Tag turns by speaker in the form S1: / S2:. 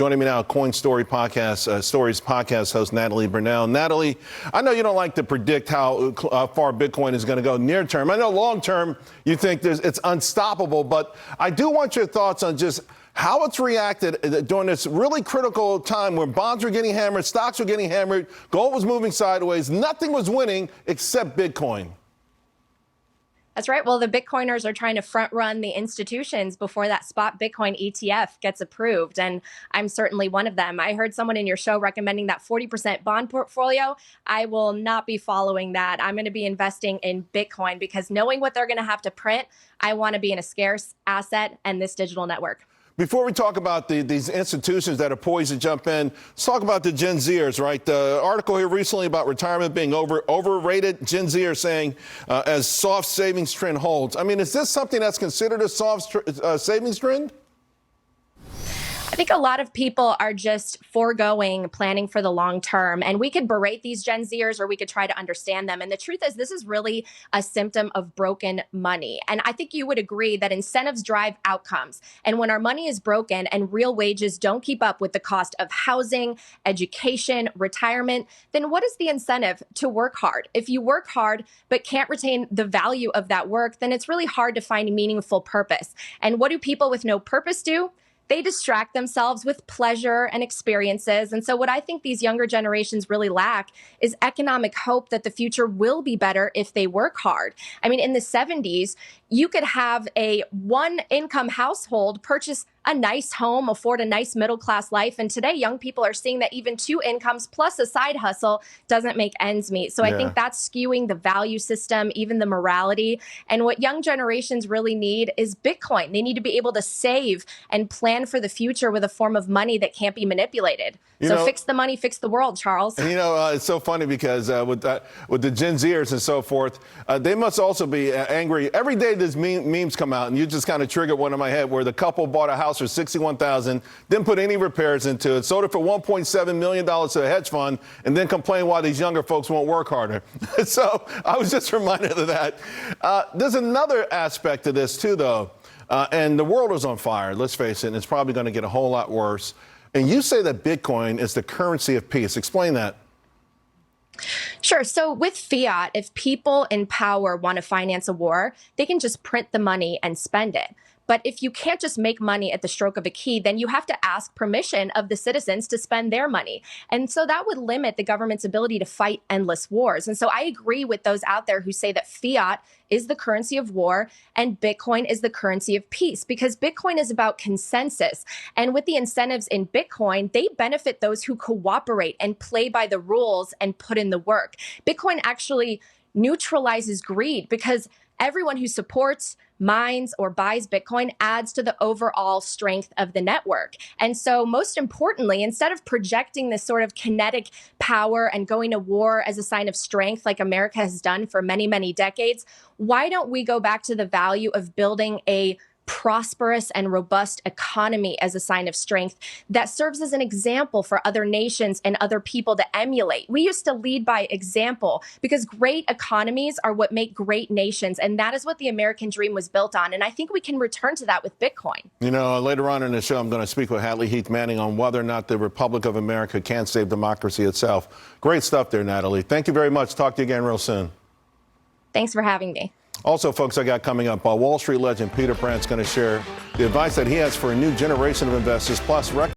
S1: Joining me now, Stories podcast host Natalie Brunell. Natalie, I know you don't like to predict how far Bitcoin is going to go near term. I know long term you think it's unstoppable, but I do want your thoughts on just how it's reacted during this really critical time when bonds were getting hammered, stocks were getting hammered, gold was moving sideways, nothing was winning except Bitcoin.
S2: That's right. Well, the Bitcoiners are trying to front run the institutions before that spot Bitcoin ETF gets approved. And I'm certainly one of them. I heard someone in your show recommending that 40% bond portfolio. I will not be following that. I'm going to be investing in Bitcoin because knowing what they're going to have to print, I want to be in a scarce asset and this digital network.
S1: Before we talk about these institutions that are poised to jump in, let's talk about the Gen Zers, right? The article here recently about retirement being overrated. Gen Z are saying as soft savings trend holds. I mean, is this something that's considered a soft savings trend?
S2: I think a lot of people are just foregoing planning for the long term. And we could berate these Gen Zers or we could try to understand them. And the truth is, this is really a symptom of broken money. And I think you would agree that incentives drive outcomes. And when our money is broken and real wages don't keep up with the cost of housing, education, retirement, then what is the incentive to work hard? If you work hard but can't retain the value of that work, then it's really hard to find meaningful purpose. And what do people with no purpose do? They distract themselves with pleasure and experiences. And so what I think these younger generations really lack is economic hope that the future will be better if they work hard. I mean, in the 70s, you could have a one-income household purchase a nice home, afford a nice middle-class life. And today, young people are seeing that even two incomes plus a side hustle doesn't make ends meet. So I think that's skewing the value system, even the morality. And what young generations really need is Bitcoin. They need to be able to save and plan for the future with a form of money that can't be manipulated. Fix the money, fix the world, Charles.
S1: And it's so funny because with the Gen Zers and so forth, they must also be angry. Every day there's memes come out, and you just kind of triggered one in my head where the couple bought a house for $61,000, didn't put any repairs into it, sold it for $1.7 million to a hedge fund, and then complain why these younger folks won't work harder. So I was just reminded of that. There's another aspect to this too, though, and the world is on fire. Let's face it, and it's probably going to get a whole lot worse. And you say that Bitcoin is the currency of peace. Explain that.
S2: Sure. So with fiat, if people in power want to finance a war, they can just print the money and spend it. But if you can't just make money at the stroke of a key, then you have to ask permission of the citizens to spend their money. And so that would limit the government's ability to fight endless wars. And so I agree with those out there who say that fiat is the currency of war and Bitcoin is the currency of peace, because Bitcoin is about consensus. And with the incentives in Bitcoin, they benefit those who cooperate and play by the rules and put in the work. Bitcoin actually neutralizes greed because everyone who supports, mines, or buys Bitcoin adds to the overall strength of the network. And so most importantly, instead of projecting this sort of kinetic power and going to war as a sign of strength like America has done for many, many decades, why don't we go back to the value of building a prosperous and robust economy as a sign of strength that serves as an example for other nations and other people to emulate? We used to lead by example because great economies are what make great nations. And that is what the American dream was built on. And I think we can return to that with Bitcoin.
S1: Later on in the show, I'm going to speak with Hadley Heath Manning on whether or not the Republic of America can save democracy itself. Great stuff there, Natalie. Thank you very much. Talk to you again real soon.
S2: Thanks for having me.
S1: Also, folks, I got coming up, Wall Street legend Peter Brandt's going to share the advice that he has for a new generation of investors, plus